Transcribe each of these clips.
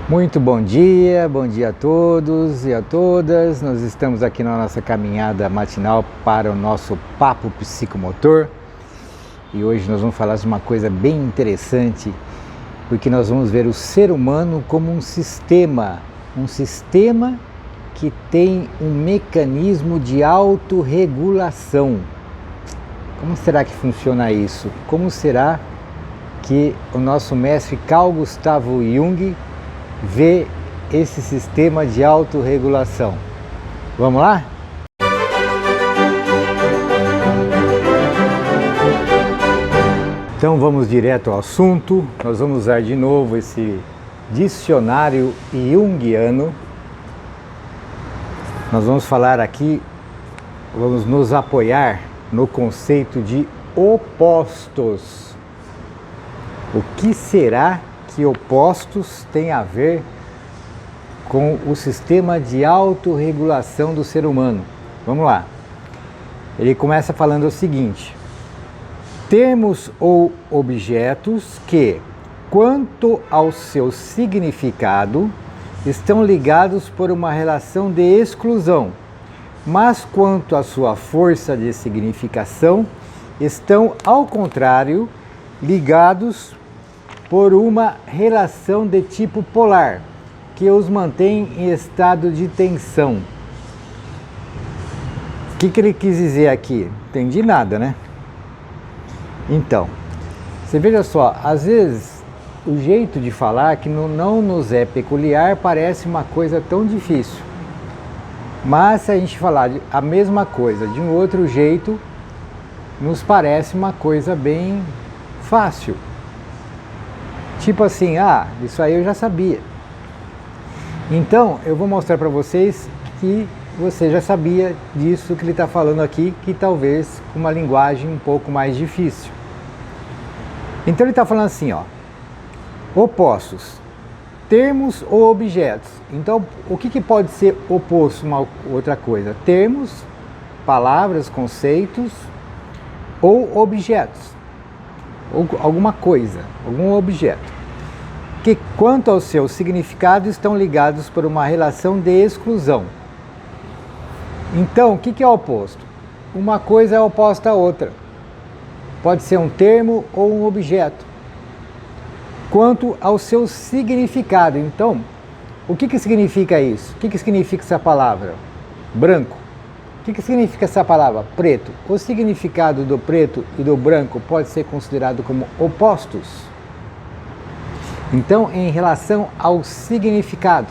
Muito bom dia a todos e a todas. Nós estamos aqui na nossa caminhada matinal para o nosso Papo Psicomotor e hoje nós vamos falar de uma coisa bem interessante, porque nós vamos ver o ser humano como um sistema que tem um mecanismo de autorregulação. Como será que funciona isso? Como será que o nosso mestre Carl Gustav Jung vê esse sistema de autorregulação? Vamos lá? Então vamos direto ao assunto. Nós vamos usar de novo esse dicionário junguiano. Nós vamos falar aqui, vamos nos apoiar no conceito de opostos. O que será que opostos têm a ver com o sistema de autorregulação do ser humano? Vamos lá. Ele começa falando o seguinte: termos ou objetos que, quanto ao seu significado, estão ligados por uma relação de exclusão, mas quanto à sua força de significação, estão, ao contrário, ligados por uma relação de tipo polar, que os mantém em estado de tensão. O que ele quis dizer aqui? Não entendi nada, né? Então, você veja só, às vezes o jeito de falar que não nos é peculiar parece uma coisa tão difícil. Mas se a gente falar a mesma coisa de um outro jeito, nos parece uma coisa bem fácil. Tipo assim, isso aí eu já sabia. Então, eu vou mostrar para vocês que você já sabia disso que ele está falando aqui, que talvez com uma linguagem um pouco mais difícil. Então ele está falando assim, opostos, termos ou objetos. Então, o que pode ser oposto a uma outra coisa? Termos, palavras, conceitos ou objetos. Ou alguma coisa, algum objeto, que quanto ao seu significado estão ligados por uma relação de exclusão. Então, o que é oposto? Uma coisa é oposta à outra. Pode ser um termo ou um objeto. Quanto ao seu significado, então, o que significa isso? O que significa essa palavra? Branco. O que significa essa palavra? Preto. O significado do preto e do branco pode ser considerado como opostos. Então, em relação ao significado.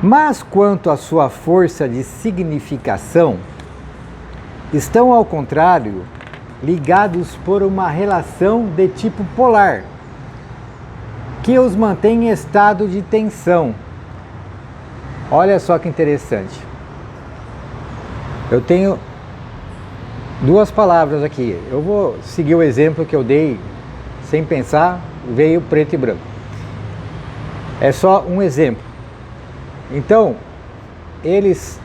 Mas quanto à sua força de significação, estão ao contrário, ligados por uma relação de tipo polar, que os mantém em estado de tensão. Olha só que interessante. Eu tenho duas palavras aqui. Eu vou seguir o exemplo que eu dei sem pensar, veio preto e branco. É só um exemplo. Então, eles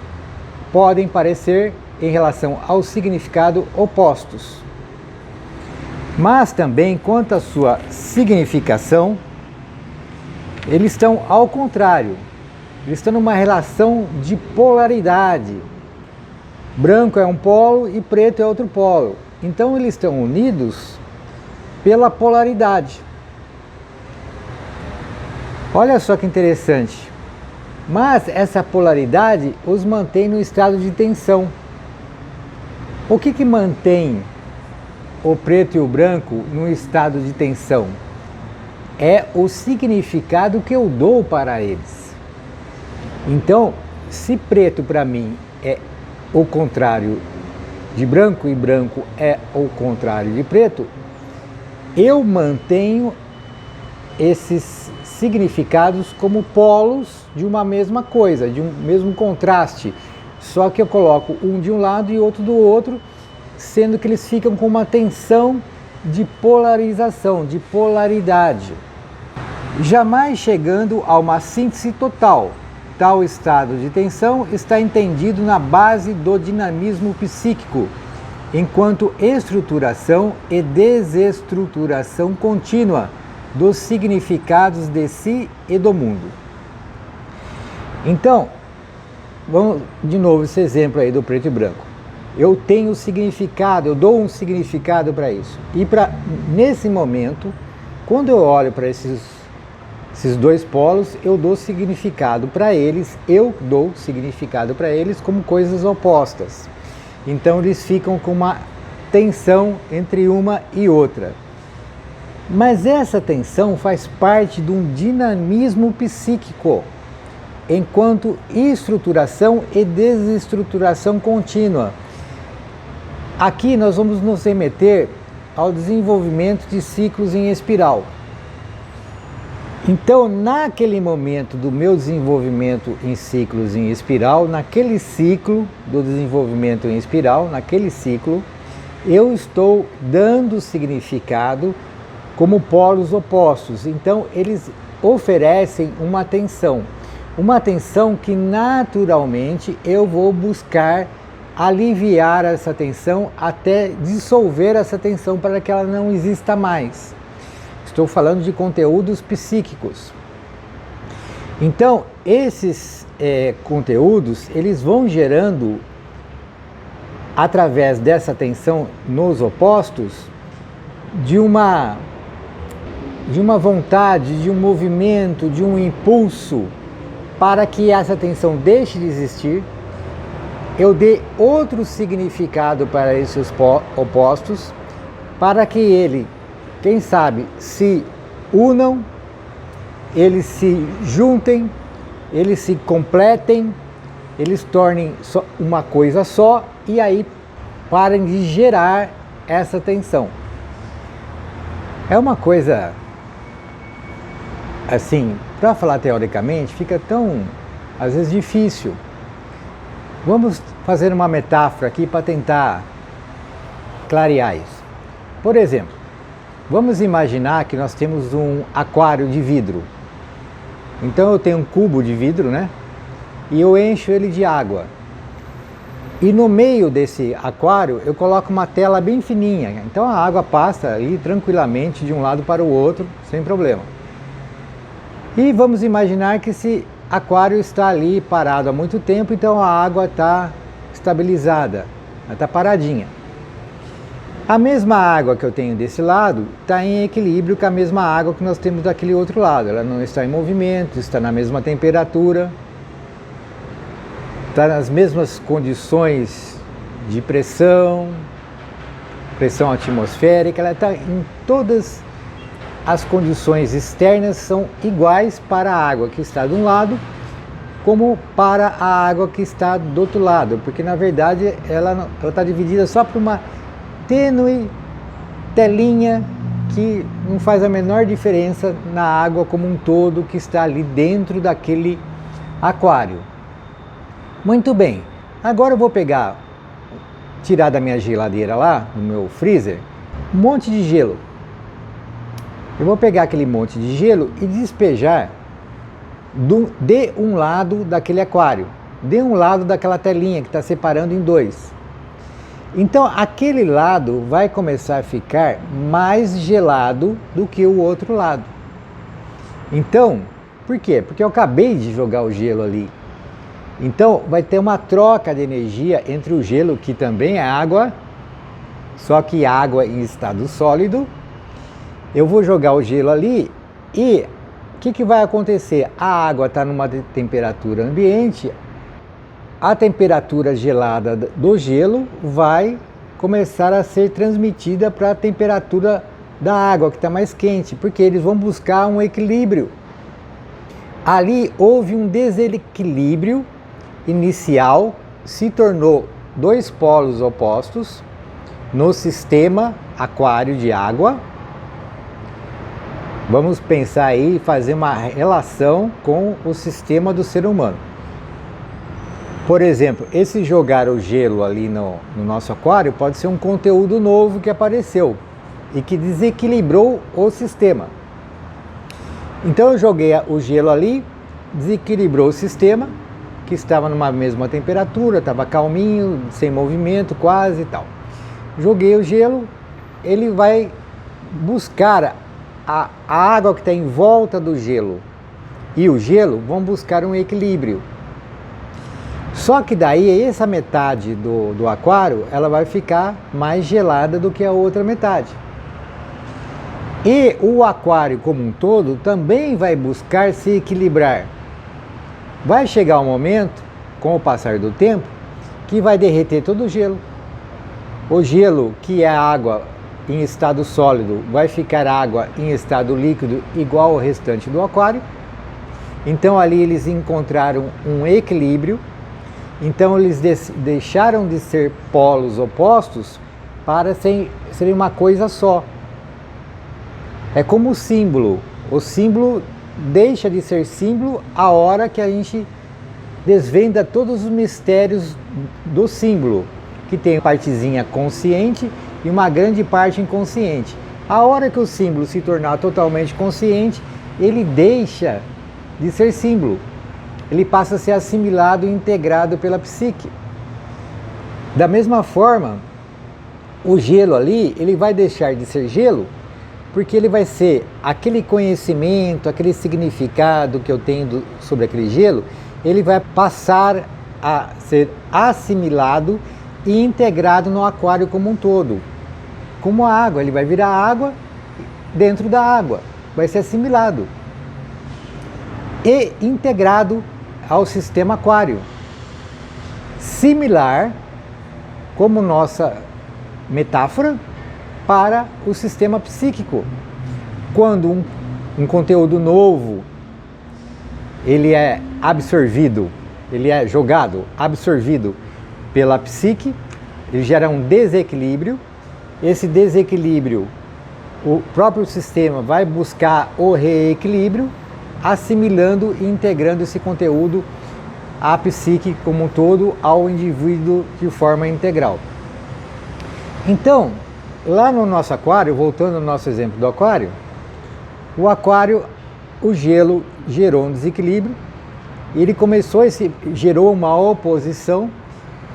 podem parecer, em relação ao significado, opostos. Mas também, quanto à sua significação, eles estão ao contrário. Eles estão numa relação de polaridade. Branco é um polo e preto é outro polo. Então eles estão unidos pela polaridade. Olha só que interessante. Mas essa polaridade os mantém no estado de tensão. O que mantém o preto e o branco no estado de tensão? É o significado que eu dou para eles. Então, se preto para mim é o contrário de branco e branco é o contrário de preto, eu mantenho esses significados como polos de uma mesma coisa, de um mesmo contraste, só que eu coloco um de um lado e outro do outro, sendo que eles ficam com uma tensão de polarização, de polaridade, jamais chegando a uma síntese total. Tal estado de tensão está entendido na base do dinamismo psíquico, enquanto estruturação e desestruturação contínua, dos significados de si e do mundo. Então, vamos de novo esse exemplo aí do preto e branco. Eu tenho significado, eu dou um significado para isso. E nesse momento, quando eu olho para esses dois polos, eu dou significado para eles, como coisas opostas. Então eles ficam com uma tensão entre uma e outra. Mas essa tensão faz parte de um dinamismo psíquico, enquanto estruturação e desestruturação contínua. Aqui nós vamos nos remeter ao desenvolvimento de ciclos em espiral. Então, naquele momento do meu desenvolvimento em ciclos em espiral, naquele ciclo do desenvolvimento em espiral, naquele ciclo, eu estou dando significado como polos opostos. Então, eles oferecem uma tensão que naturalmente eu vou buscar aliviar essa tensão até dissolver essa tensão para que ela não exista mais. Estou falando de conteúdos psíquicos. Então, esses conteúdos, eles vão gerando, através dessa tensão nos opostos, de uma vontade, de um movimento, de um impulso, para que essa tensão deixe de existir, eu dê outro significado para esses opostos, para que ele, quem sabe, se unam, eles se juntem, eles se completem, eles tornem uma coisa só e aí parem de gerar essa tensão. É uma coisa, assim, para falar teoricamente, fica tão, às vezes, difícil. Vamos fazer uma metáfora aqui para tentar clarear isso. Por exemplo, vamos imaginar que nós temos um aquário de vidro. Então eu tenho um cubo de vidro, né? E eu encho ele de água. E no meio desse aquário eu coloco uma tela bem fininha. Então a água passa ali tranquilamente de um lado para o outro, sem problema. E vamos imaginar que esse aquário está ali parado há muito tempo, então a água está estabilizada, ela está paradinha. A mesma água que eu tenho desse lado está em equilíbrio com a mesma água que nós temos daquele outro lado. Ela não está em movimento, está na mesma temperatura, está nas mesmas condições de pressão atmosférica, ela está em todas as condições externas são iguais para a água que está de um lado como para a água que está do outro lado, porque na verdade ela está dividida só por uma tênue telinha que não faz a menor diferença na água como um todo que está ali dentro daquele aquário. Muito bem, agora eu vou tirar da minha geladeira lá, no meu freezer, um monte de gelo. Eu vou pegar aquele monte de gelo e despejar de um lado daquele aquário, de um lado daquela telinha que está separando em dois. Então aquele lado vai começar a ficar mais gelado do que o outro lado. Então, por quê? Porque eu acabei de jogar o gelo ali. Então vai ter uma troca de energia entre o gelo, que também é água, só que água em estado sólido. Eu vou jogar o gelo ali e o que vai acontecer? A água está numa temperatura ambiente, a temperatura gelada do gelo vai começar a ser transmitida para a temperatura da água, que está mais quente, porque eles vão buscar um equilíbrio. Ali houve um desequilíbrio inicial, se tornou dois polos opostos no sistema aquário de água. Vamos pensar aí e fazer uma relação com o sistema do ser humano. Por exemplo, esse jogar o gelo ali no nosso aquário pode ser um conteúdo novo que apareceu e que desequilibrou o sistema. Então eu joguei o gelo ali, desequilibrou o sistema, que estava numa mesma temperatura, estava calminho, sem movimento quase e tal. Joguei o gelo, ele vai buscar a água que está em volta do gelo e o gelo vão buscar um equilíbrio. Só que daí essa metade do aquário ela vai ficar mais gelada do que a outra metade. E o aquário como um todo também vai buscar se equilibrar. Vai chegar um momento, com o passar do tempo, que vai derreter todo o gelo. O gelo, que é água em estado sólido, vai ficar água em estado líquido igual ao restante do aquário. Então ali eles encontraram um equilíbrio. Então eles deixaram de ser polos opostos para serem uma coisa só. É como o símbolo. O símbolo deixa de ser símbolo a hora que a gente desvenda todos os mistérios do símbolo, que tem uma partezinha consciente e uma grande parte inconsciente. A hora que o símbolo se tornar totalmente consciente, ele deixa de ser símbolo. Ele passa a ser assimilado e integrado pela psique. Da mesma forma, o gelo ali, ele vai deixar de ser gelo, porque ele vai ser aquele conhecimento, aquele significado que eu tenho sobre aquele gelo, ele vai passar a ser assimilado e integrado no aquário como um todo. Como a água, ele vai virar água dentro da água, vai ser assimilado e integrado ao sistema aquário. Similar como nossa metáfora para o sistema psíquico. Quando um conteúdo novo ele é absorvido, ele é jogado, absorvido pela psique, ele gera um desequilíbrio. Esse desequilíbrio, o próprio sistema vai buscar o reequilíbrio, assimilando e integrando esse conteúdo à psique como um todo, ao indivíduo de forma integral. Então, lá no nosso aquário, voltando ao nosso exemplo do aquário, o gelo gerou um desequilíbrio, ele gerou uma oposição,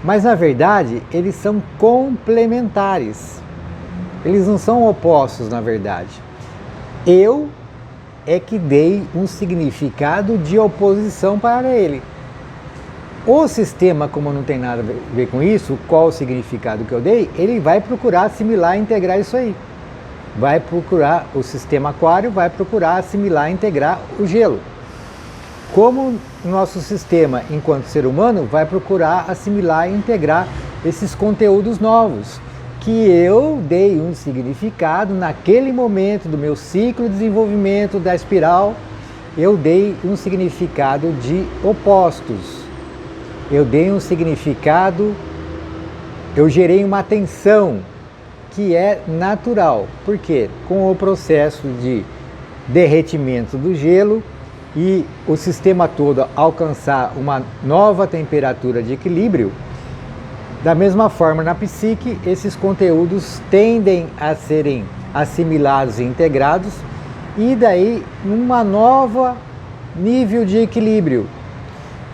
mas na verdade eles são complementares, eles não são opostos na verdade. Eu é que dei um significado de oposição para ele. O sistema, como não tem nada a ver com isso, qual o significado que eu dei, ele vai procurar assimilar e integrar isso aí. Vai procurar, o sistema aquário vai procurar assimilar e integrar o gelo. Como o nosso sistema, enquanto ser humano, vai procurar assimilar e integrar esses conteúdos novos, que eu dei um significado naquele momento do meu ciclo de desenvolvimento da espiral, eu dei um significado de opostos. Eu dei um significado, eu gerei uma tensão que é natural. Por quê? Com o processo de derretimento do gelo e o sistema todo alcançar uma nova temperatura de equilíbrio, da mesma forma na psique, esses conteúdos tendem a serem assimilados e integrados e daí uma nova nível de equilíbrio.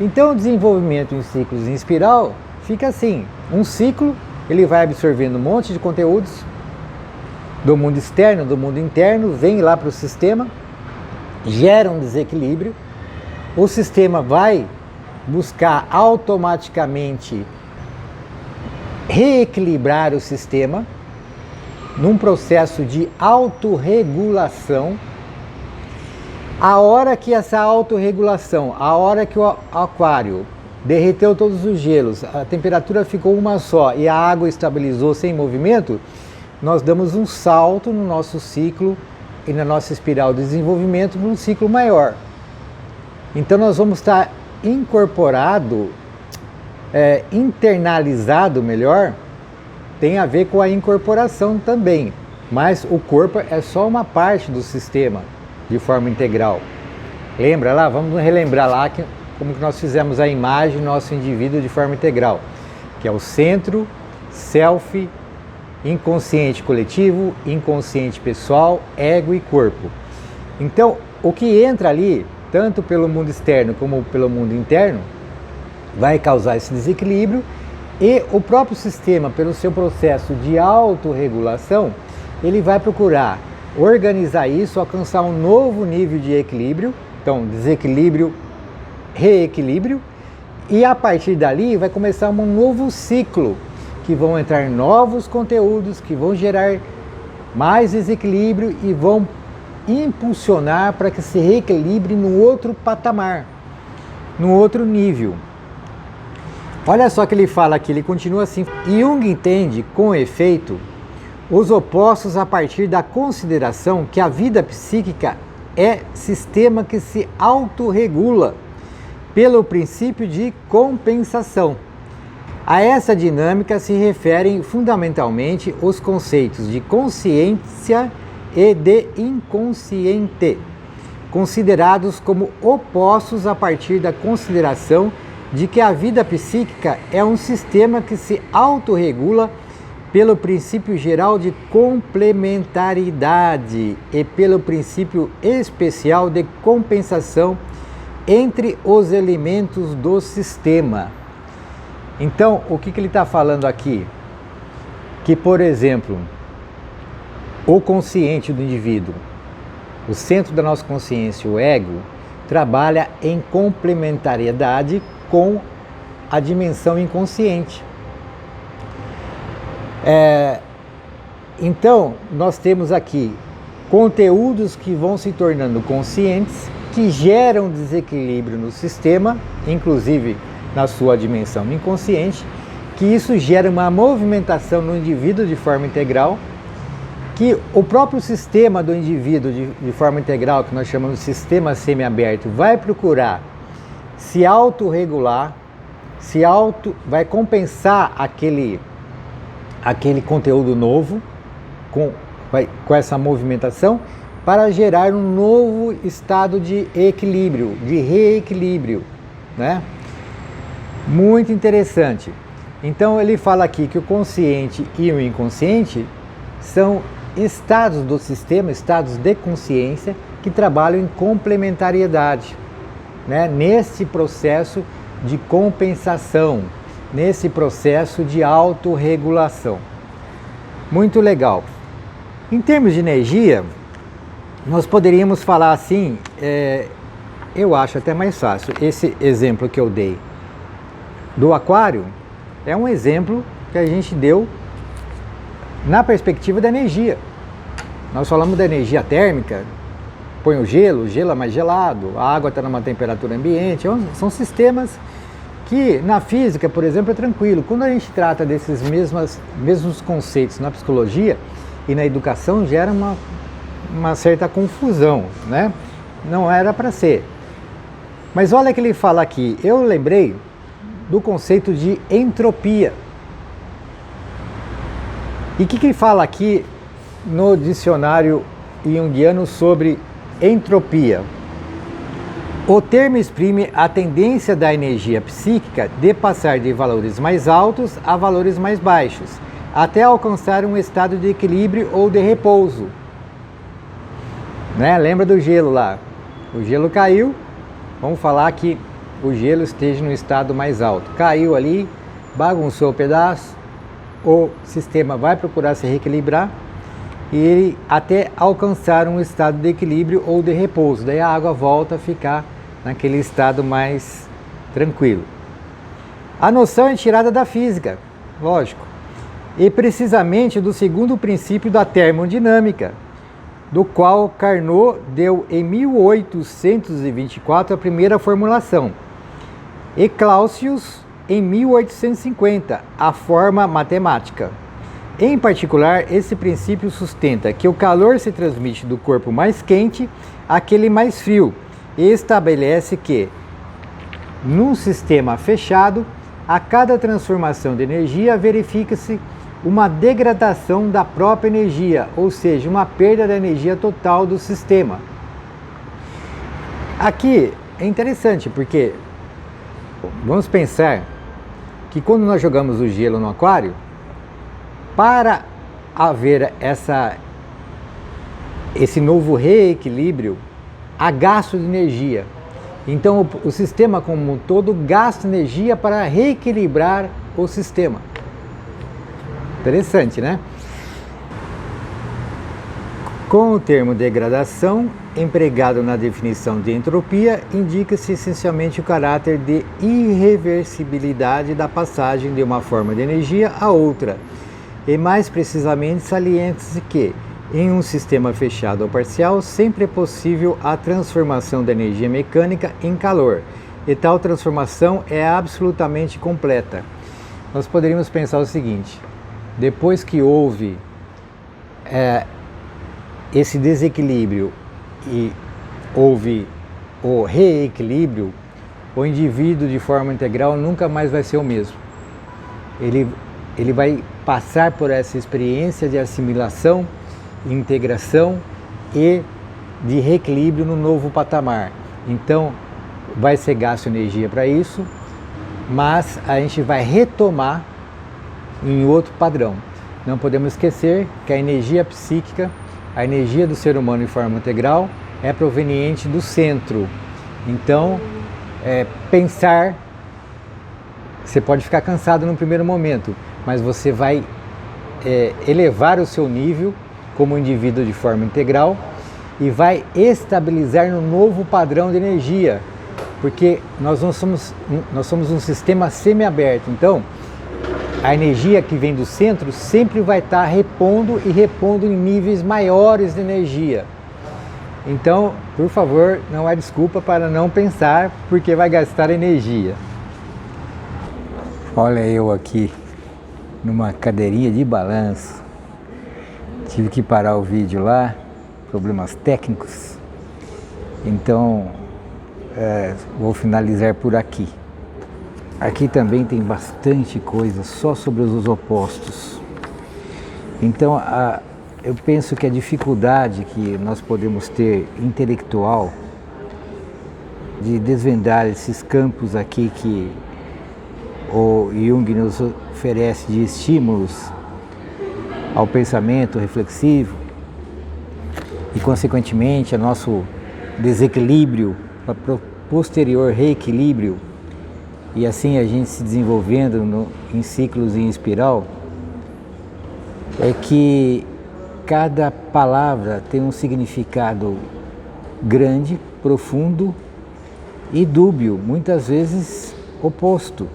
Então o desenvolvimento em ciclos em espiral fica assim, um ciclo ele vai absorvendo um monte de conteúdos do mundo externo, do mundo interno, vem lá para o sistema, gera um desequilíbrio, o sistema vai buscar automaticamente reequilibrar o sistema num processo de autorregulação. A hora que essa autorregulação, a hora que o aquário derreteu todos os gelos, a temperatura ficou uma só e a água estabilizou sem movimento, nós damos um salto no nosso ciclo e na nossa espiral de desenvolvimento para um ciclo maior. Então nós vamos estar incorporado, internalizado melhor, tem a ver com a incorporação também, mas o corpo é só uma parte do sistema de forma integral. Lembra lá? Vamos relembrar lá como que nós fizemos a imagem do nosso indivíduo de forma integral, que é o centro, self, inconsciente coletivo, inconsciente pessoal, ego e corpo. Então, o que entra ali, tanto pelo mundo externo como pelo mundo interno, vai causar esse desequilíbrio e o próprio sistema, pelo seu processo de autorregulação, ele vai procurar organizar isso, alcançar um novo nível de equilíbrio, então desequilíbrio, reequilíbrio, e a partir dali vai começar um novo ciclo, que vão entrar novos conteúdos, que vão gerar mais desequilíbrio e vão impulsionar para que se reequilibre no outro patamar, no outro nível. Olha só que ele fala aqui, ele continua assim. Jung entende, com efeito, os opostos a partir da consideração que a vida psíquica é sistema que se autorregula pelo princípio de compensação. A essa dinâmica se referem fundamentalmente os conceitos de consciência e de inconsciente, considerados como opostos a partir da consideração de que a vida psíquica é um sistema que se autorregula pelo princípio geral de complementaridade e pelo princípio especial de compensação entre os elementos do sistema. Então, o que ele está falando aqui? Que, por exemplo, o consciente do indivíduo, o centro da nossa consciência, o ego, trabalha em complementariedade com a dimensão inconsciente. Então, nós temos aqui conteúdos que vão se tornando conscientes, que geram desequilíbrio no sistema, inclusive na sua dimensão inconsciente, que isso gera uma movimentação no indivíduo de forma integral, que o próprio sistema do indivíduo de forma integral, que nós chamamos de sistema semiaberto, vai procurar se autorregular, vai compensar aquele conteúdo novo com essa movimentação para gerar um novo estado de equilíbrio, de reequilíbrio, né? Muito interessante. Então ele fala aqui que o consciente e o inconsciente são estados do sistema, estados de consciência que trabalham em complementariedade, né? Nesse processo de compensação, nesse processo de autorregulação. Muito legal. Em termos de energia, nós poderíamos falar assim, eu acho até mais fácil, esse exemplo que eu dei do aquário é um exemplo que a gente deu na perspectiva da energia. Nós falamos da energia térmica, põe o gelo é mais gelado, a água está numa temperatura ambiente, são sistemas que na física, por exemplo, é tranquilo. Quando a gente trata desses mesmos conceitos na psicologia e na educação, gera uma certa confusão, né? Não era para ser. Mas olha que ele fala aqui, eu lembrei do conceito de entropia. E o que ele fala aqui no dicionário junguiano sobre entropia? O termo exprime a tendência da energia psíquica de passar de valores mais altos a valores mais baixos, até alcançar um estado de equilíbrio ou de repouso. Né? Lembra do gelo lá? O gelo caiu, vamos falar que o gelo esteja no estado mais alto. Caiu ali, bagunçou o pedaço, o sistema vai procurar se reequilibrar e ele até alcançar um estado de equilíbrio ou de repouso. Daí a água volta a ficar naquele estado mais tranquilo. A noção é tirada da física, lógico, e precisamente do segundo princípio da termodinâmica, do qual Carnot deu em 1824 a primeira formulação, e Clausius em 1850 a forma matemática. Em particular, esse princípio sustenta que o calor se transmite do corpo mais quente àquele mais frio e estabelece que, num sistema fechado, a cada transformação de energia verifica-se uma degradação da própria energia, ou seja, uma perda da energia total do sistema. Aqui é interessante porque vamos pensar que quando nós jogamos o gelo no aquário, para haver esse novo reequilíbrio, há gasto de energia. Então o sistema como um todo gasta energia para reequilibrar o sistema. Interessante, né? Com o termo degradação, empregado na definição de entropia, indica-se essencialmente o caráter de irreversibilidade da passagem de uma forma de energia a outra, e mais precisamente salienta-se que, em um sistema fechado ou parcial, sempre é possível a transformação da energia mecânica em calor, e tal transformação é absolutamente completa. Nós poderíamos pensar o seguinte: depois que houve esse desequilíbrio e houve o reequilíbrio, o indivíduo de forma integral nunca mais vai ser o mesmo. Ele vai passar por essa experiência de assimilação, integração e de reequilíbrio no novo patamar. Então, vai ser gasto energia para isso, mas a gente vai retomar em outro padrão. Não podemos esquecer que a energia psíquica, a energia do ser humano em forma integral, é proveniente do centro. Então, pensar, você pode ficar cansado no primeiro momento, mas você vai elevar o seu nível como indivíduo de forma integral e vai estabilizar no novo padrão de energia, porque nós somos um sistema semi-aberto. Então, a energia que vem do centro sempre vai estar repondo em níveis maiores de energia. Então, por favor, não há desculpa para não pensar, porque vai gastar energia. Olha eu aqui numa cadeirinha de balanço. Tive que parar o vídeo lá, problemas técnicos. Então, vou finalizar por aqui. Aqui também tem bastante coisa só sobre os opostos. Então, eu penso que a dificuldade que nós podemos ter intelectual de desvendar esses campos aqui que o Jung nos oferece de estímulos ao pensamento reflexivo e, consequentemente, ao nosso desequilíbrio para posterior reequilíbrio, e assim a gente se desenvolvendo em ciclos em espiral, é que cada palavra tem um significado grande, profundo e dúbio, muitas vezes oposto.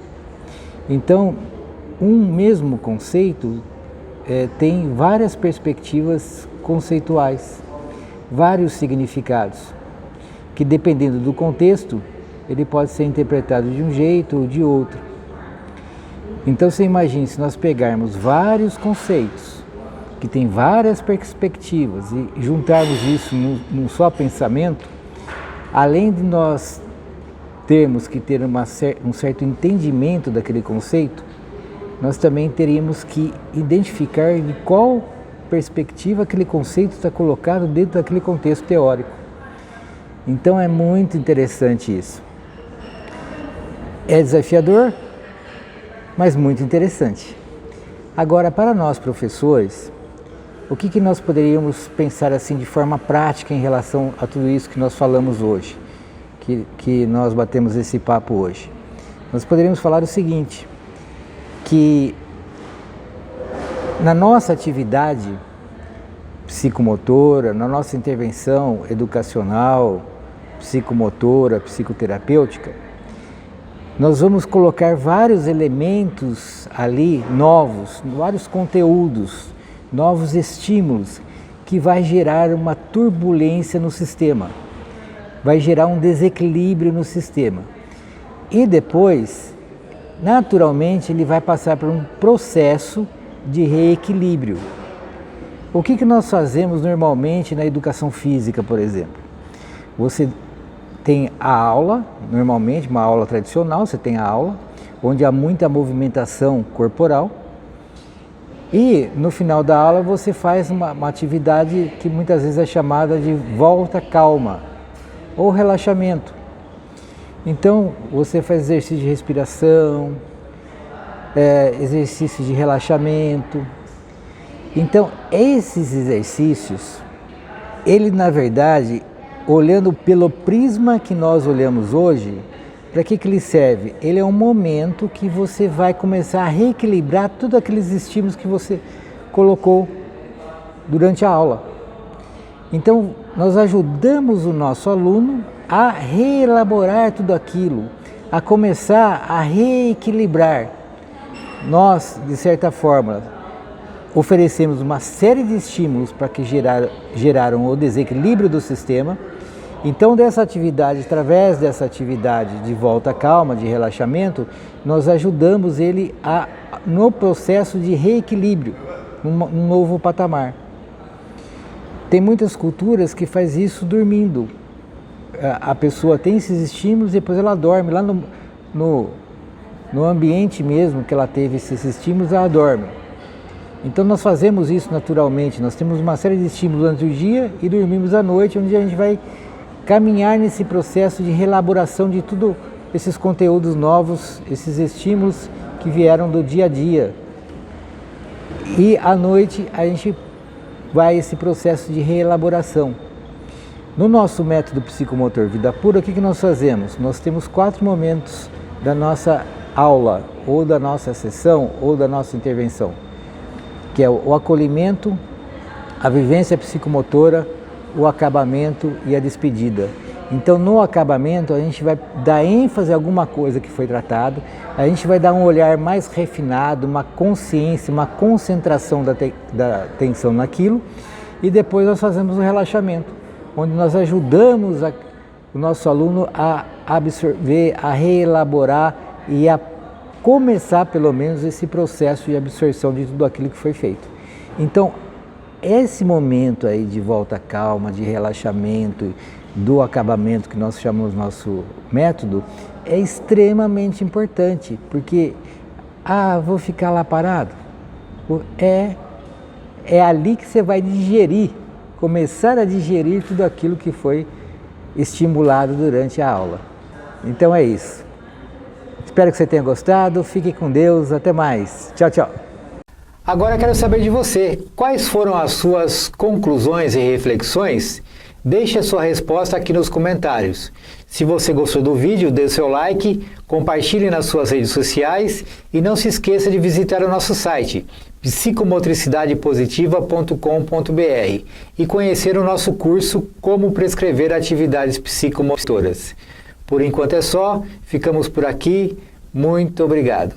Então, um mesmo conceito tem várias perspectivas conceituais, vários significados, que dependendo do contexto, ele pode ser interpretado de um jeito ou de outro. Então você imagine, se nós pegarmos vários conceitos, que têm várias perspectivas, e juntarmos isso num só pensamento, além de nós termos que ter um certo entendimento daquele conceito, nós também teríamos que identificar de qual perspectiva aquele conceito está colocado dentro daquele contexto teórico. Então é muito interessante isso. É desafiador, mas muito interessante. Agora, para nós professores, o que nós poderíamos pensar assim de forma prática em relação a tudo isso que nós falamos hoje, que nós batemos esse papo hoje? Nós poderíamos falar o seguinte, que na nossa atividade psicomotora, na nossa intervenção educacional, psicomotora, psicoterapêutica, nós vamos colocar vários elementos ali novos, vários conteúdos, novos estímulos, que vai gerar uma turbulência no sistema, vai gerar um desequilíbrio no sistema. E depois, naturalmente, ele vai passar por um processo de reequilíbrio. O que nós fazemos normalmente na educação física, por exemplo? Você tem a aula, normalmente uma aula tradicional, você tem a aula, onde há muita movimentação corporal, e no final da aula você faz uma atividade que muitas vezes é chamada de volta calma, ou relaxamento. Então você faz exercício de respiração, exercício de relaxamento. Então esses exercícios, ele na verdade, olhando pelo prisma que nós olhamos hoje, para que ele serve? Ele é um momento que você vai começar a reequilibrar todos aqueles estímulos que você colocou durante a aula. Então, nós ajudamos o nosso aluno a reelaborar tudo aquilo, a começar a reequilibrar. Nós, de certa forma, oferecemos uma série de estímulos para que geraram o desequilíbrio do sistema. Então, através dessa atividade de volta à calma, de relaxamento, nós ajudamos ele no processo de reequilíbrio, num novo patamar. Tem muitas culturas que faz isso dormindo. A pessoa tem esses estímulos e depois ela dorme. Lá no ambiente mesmo que ela teve esses estímulos, ela dorme. Então nós fazemos isso naturalmente. Nós temos uma série de estímulos durante o dia e dormimos à noite, onde a gente vai caminhar nesse processo de reelaboração de tudo esses conteúdos novos, esses estímulos que vieram do dia a dia. E à noite a gente vai esse processo de reelaboração. No nosso método psicomotor Vida Pura, o que nós fazemos? Nós temos 4 momentos da nossa aula, ou da nossa sessão, ou da nossa intervenção, que é o acolhimento, a vivência psicomotora, o acabamento e a despedida. Então, no acabamento, a gente vai dar ênfase a alguma coisa que foi tratado, a gente vai dar um olhar mais refinado, uma consciência, uma concentração da atenção naquilo, e depois nós fazemos o relaxamento, onde nós ajudamos o nosso aluno a absorver, a reelaborar e a começar, pelo menos, esse processo de absorção de tudo aquilo que foi feito. Então, esse momento aí de volta à calma, de relaxamento, do acabamento que nós chamamos nosso método, é extremamente importante, porque, vou ficar lá parado? É ali que você vai digerir, começar a digerir tudo aquilo que foi estimulado durante a aula. Então é isso. Espero que você tenha gostado, fique com Deus, até mais. Tchau, tchau. Agora quero saber de você, quais foram as suas conclusões e reflexões? Deixe a sua resposta aqui nos comentários. Se você gostou do vídeo, dê seu like, compartilhe nas suas redes sociais e não se esqueça de visitar o nosso site psicomotricidadepositiva.com.br e conhecer o nosso curso Como Prescrever Atividades Psicomotoras. Por enquanto é só, ficamos por aqui, muito obrigado.